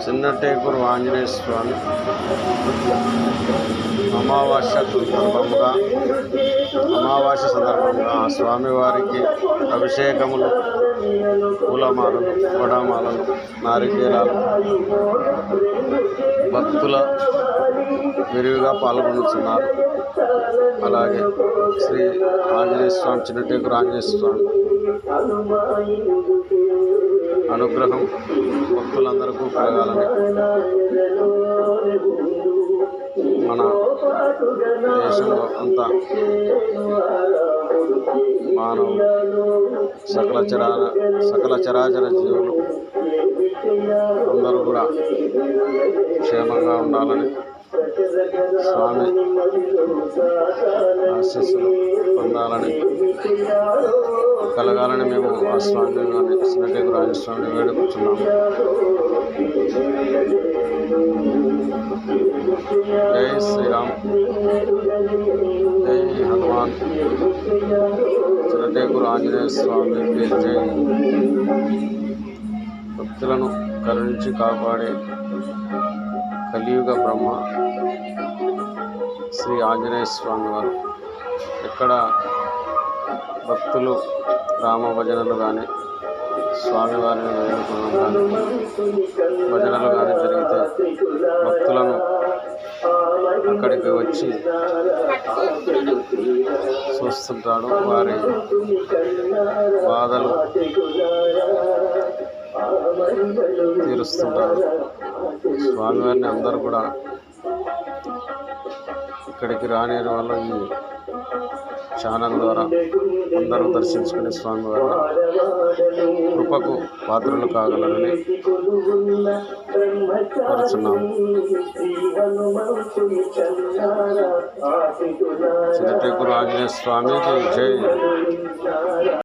చిన్నటేకూరు ఆంజనేయ స్వామి అమావాస్య సందర్భంగా ఆ స్వామివారికి అభిషేకములు, పూలమాలలు, వడమాలలు, నారికేలాలు భక్తుల విరివిగా పాల్గొనుతున్నారు. అలాగే శ్రీ ఆంజనేయ స్వామి, చిన్నటేకూరు ఆంజనేయ స్వామి అనుగ్రహం భక్తులందరికీ కలగాలని మన దేశంలో అంతా మానవులు, సకల చరాచర జీవులు అందరూ కూడా క్షేమంగా ఉండాలని, స్వామి ఆశీస్సులు పొందాలని, కలగాలని మేము ఆ స్వామిని చిన్నటేకూరు ఆంజనేయ స్వామిని వేడుకుంటున్నాము. జై శ్రీరామ్, జై హనుమాన్, చిన్నటేకూరు ఆంజనేయ స్వామి జై. భక్తులను కరుణించి కాపాడే కలియుగ బ్రహ్మ శ్రీ ఆంజనేయ స్వామి వారు. ఎక్కడ భక్తులు రామ భజనలు కానీ, స్వామివారిని వేడుకోవడం కానీ, భజనలు కానీ జరిగితే భక్తులను అక్కడికి వచ్చి చూస్తుంటాడు. వారి బాధలు తీరుస్తుంటాడు. స్వామివారిని అందరూ కూడా ఇక్కడికి రాని వాళ్ళు ఈ ఛానల్ ద్వారా అందరూ దర్శించుకునే స్వామివారిని కృపకు పాత్రలు కాగలరని కోరుచున్నాము. చిన్నటేకూరు ఆంజనేయ స్వామికి జై.